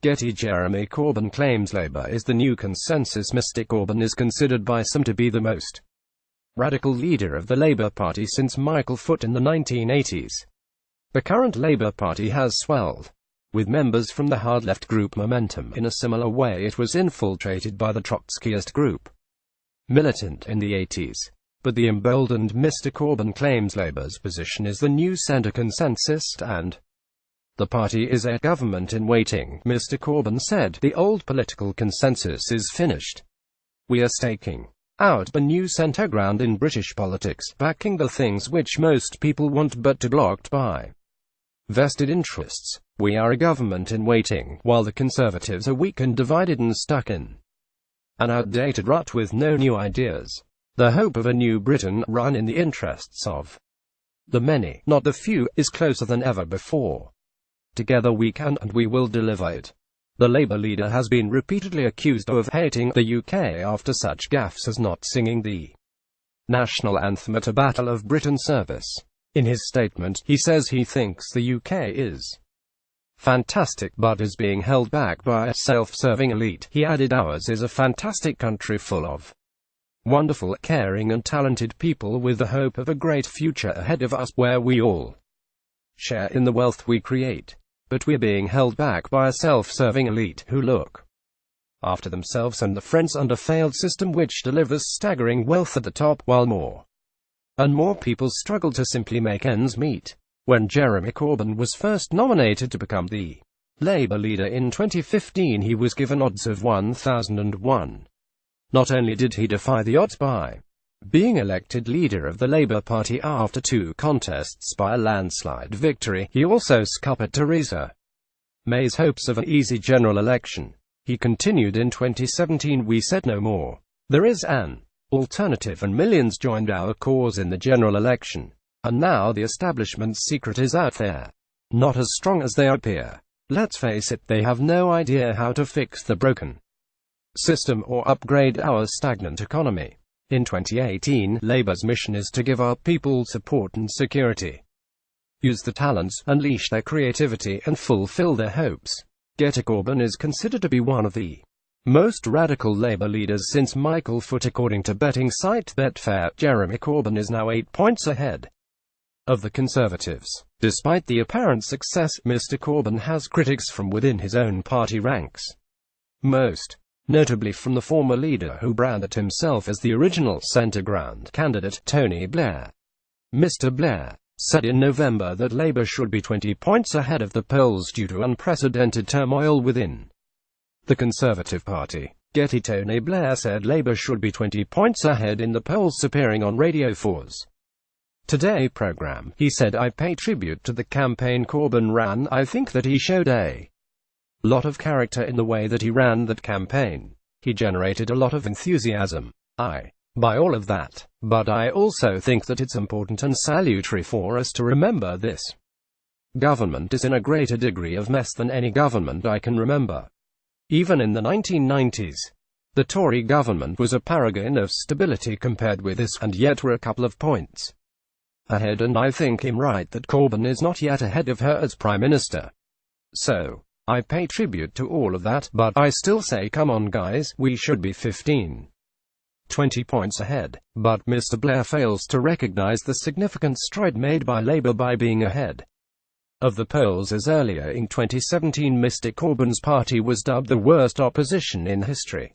GETTYJeremy Corbyn claims Labour is the new consensus. Mr Corbyn is considered by some to be the most radical leader of the Labour Party since Michael Foot in the 1980s. The current Labour Party has swelled, with members from the hard-left group Militant. In a similar way it was infiltrated by the Trotskyist group Militant in the 80s. But the emboldened Mr Corbyn claims Labour's position is the new centre consensus, and the party is a government in waiting. Mr Corbyn said, "The old political consensus is finished. We are staking out a new centre ground in British politics, backing the things which most people want but are blocked by vested interests. We are a government in waiting, while the Conservatives are weak and divided and stuck in an outdated rut with no new ideas. The hope of a new Britain, run in the interests of the many, not the few, is closer than ever before. Together we can and we will deliver it." The Labour leader has been repeatedly accused of hating the UK after such gaffes as not singing the national anthem at a Battle of Britain service. In his statement, he says he thinks the UK is fantastic but is being held back by a self-serving elite. He added, "Ours is a fantastic country full of wonderful, caring and talented people with the hope of a great future ahead of us where we all share in the wealth we create. But we're being held back by a self-serving elite who look after themselves and their friends under a failed system which delivers staggering wealth at the top, while more and more people struggle to simply make ends meet." When Jeremy Corbyn was first nominated to become the Labour leader in 2015, he was given odds of 1001. Not only did he defy the odds by being elected leader of the Labour Party after 2 contests by a landslide victory, he also scuppered Theresa May's hopes of an easy general election. He continued, "In 2017 we said no more. There is an alternative and millions joined our cause in the general election. And now the establishment's secret is out there. Not as strong as they appear. Let's face it, they have no idea how to fix the broken system or upgrade our stagnant economy." In 2018, Labour's mission is to give our people support and security, use their talents, unleash their creativity, and fulfill their hopes. Mr Corbyn is considered to be one of the most radical Labour leaders since Michael Foot. According to betting site Betfair, Jeremy Corbyn is now 8 points ahead of the Conservatives. Despite the apparent success, Mr Corbyn has critics from within his own party ranks, most notably from the former leader who branded himself as the original centre-ground candidate, Tony Blair. Mr Blair said in November that Labour should be 20 points ahead of the polls due to unprecedented turmoil within the Conservative Party. Tony Blair said Labour should be 20 points ahead in the polls, appearing on Radio 4's Today programme. He said, "I pay tribute to the campaign Corbyn ran. I think that he showed a lot of character in the way that he ran that campaign. He generated a lot of enthusiasm. I buy all of that. But I also think that it's important and salutary for us to remember this. Government is in a greater degree of mess than any government I can remember. Even in the 1990s, the Tory government was a paragon of stability compared with this, and yet we're a couple of points ahead, and I think him right that Corbyn is not yet ahead of her as Prime Minister. So I pay tribute to all of that, but I still say, come on guys, we should be 15, 20 points ahead." But Mr Blair fails to recognise the significant stride made by Labour by being ahead of the polls, as earlier in 2017 Mr Corbyn's party was dubbed the worst opposition in history.